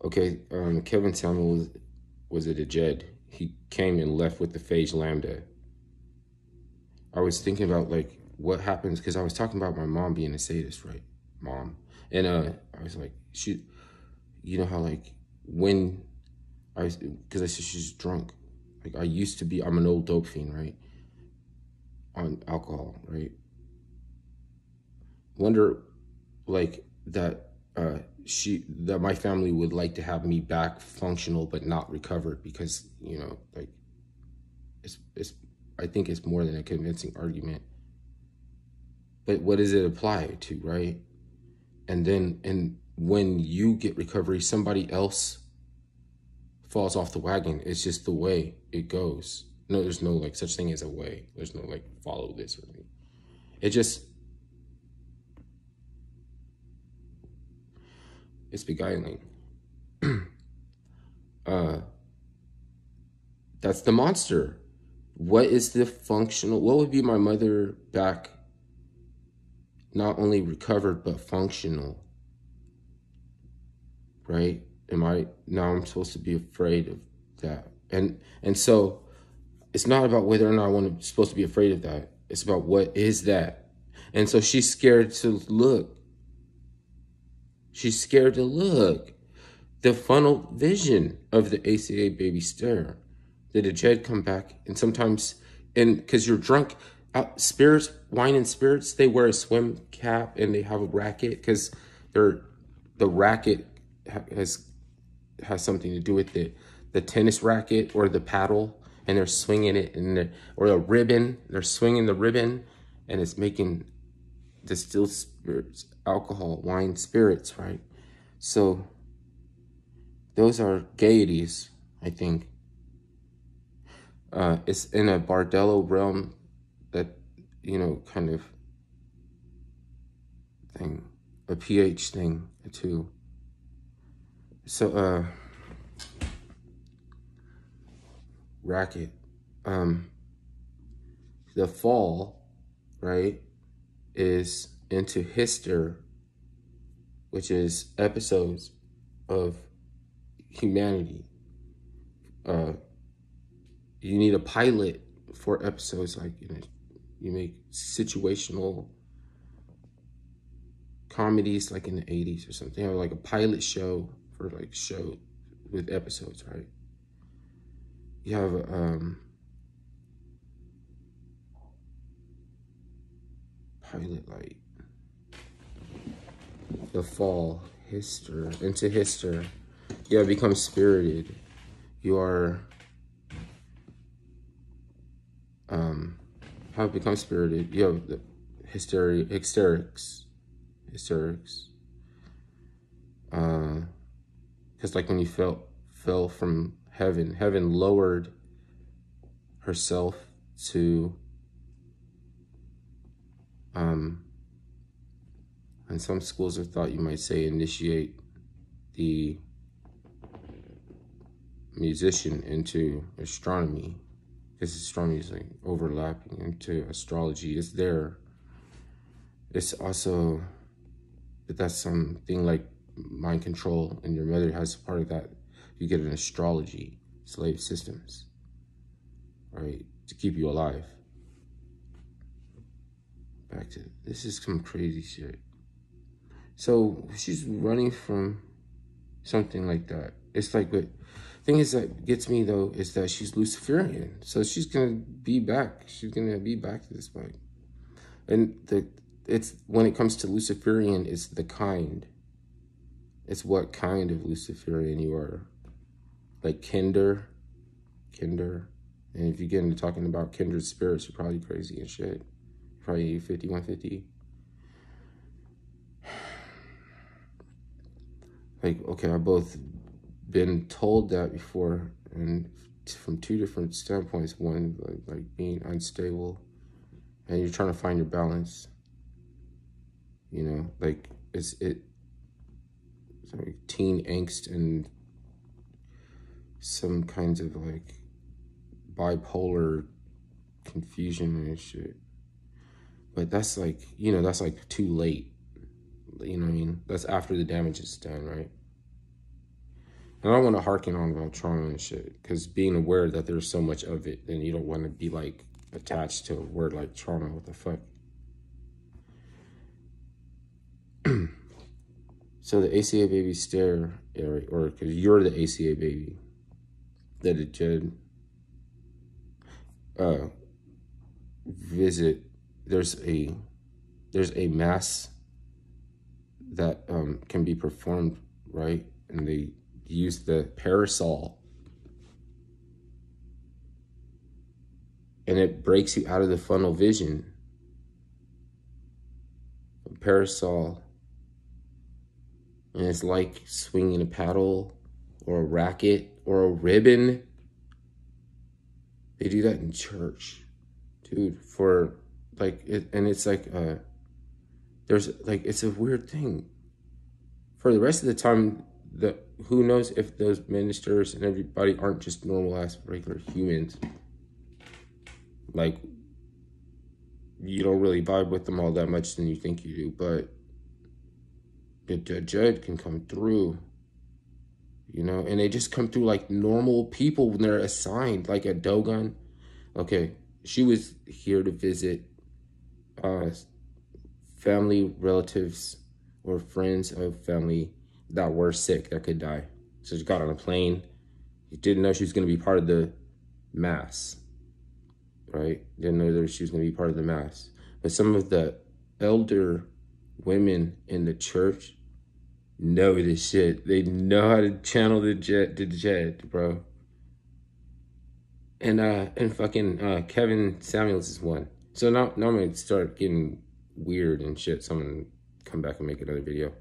Okay, Kevin Samuel was it a Jed? He came and left with the Phage Lambda. I was thinking about like what happens because I was talking about my mom being a sadist, right? Mom. And I was like, she, you know how like when because I said she's drunk. Like I used to be, I'm an old dope fiend, right? On alcohol, right? Wonder like that that my family would like to have me back functional but not recovered because like it's I think it's more than a convincing argument. But what does it apply to, right? And when you get recovery, somebody else falls off the wagon. It's just the way it goes. No, there's no like such thing as a way. There's no like follow this or anything. It just it's beguiling. uh that's the monster. What is the functional? What would be my mother back, not only recovered but functional, right? Am I now? I'm supposed to be afraid of that, and so it's not about whether or not I'm supposed to be afraid of that. It's about what is that, and so she's scared to look. She's scared to look. The funnel vision of the ACA baby stare. Did a Jed come back? And sometimes, and because you're drunk, spirits, wine and spirits, they wear a swim cap and they have a racket because the racket has something to do with it. The tennis racket or the paddle, and they're swinging it, or a ribbon, they're swinging the ribbon, and it's making distilled spirits, alcohol, wine, spirits, right? So those are gaieties, I think. It's in a Bardello realm that, kind of thing, a pH thing too. So, racket. The fall, right, is into hister, which is episodes of humanity. You need a pilot for episodes, like you make situational comedies like in the 80s or something, or like a pilot show for like show with episodes, right? You have pilot light, the fall, hister, into hister. You become spirited. You are how it becomes spirited. You have the hysterics. Because like when you fell from heaven lowered herself to in some schools of thought you might say initiate the musician into astronomy, because astronomy is like overlapping into astrology. It's there. It's also, but that's something like mind control, and your mother has part of that. You get an astrology, slave systems, right, to keep you alive. Back to, this is some crazy shit. So she's running from something like that. It's like, but thing is that gets me though is that she's Luciferian, so she's gonna be back. She's gonna be back to this fight, and it's when it comes to Luciferian, it's the kind. It's what kind of Luciferian you are, like kinder. And if you get into talking about kindred spirits, you're probably crazy and shit. Probably 5150. Like, okay, I've both been told that before, and from two different standpoints. One, like being unstable, and you're trying to find your balance. Like it's like teen angst and some kinds of like bipolar confusion and shit. But that's like, that's like too late. You know what I mean? That's after the damage is done, right? I don't want to harken on about trauma and shit, because being aware that there's so much of it, then you don't want to be like attached to a word like trauma. What the fuck? So the ACA baby stare, or because you're the ACA baby, that it did visit. There's a mass that can be performed, right? And they use the parasol, and it breaks you out of the funnel vision. A parasol, and it's like swinging a paddle or a racket or a ribbon. They do that in church, dude, for like it, and it's like there's like, it's a weird thing. For the rest of the time, who knows if those ministers and everybody aren't just normal ass regular humans. Like, you don't really vibe with them all that much than you think you do, but the Jud can come through, you know, and they just come through like normal people when they're assigned, like a Dogon. Okay, she was here to visit family, relatives, or friends of family that were sick, that could die. So she got on a plane. You didn't know she was going to be part of the mass, right? Didn't know that she was going to be part of the mass. But some of the elder women in the church know this shit. They know how to channel the Jed, bro. And fucking Kevin Samuels is one. So now I'm gonna start getting weird and shit. So I'm gonna come back and make another video.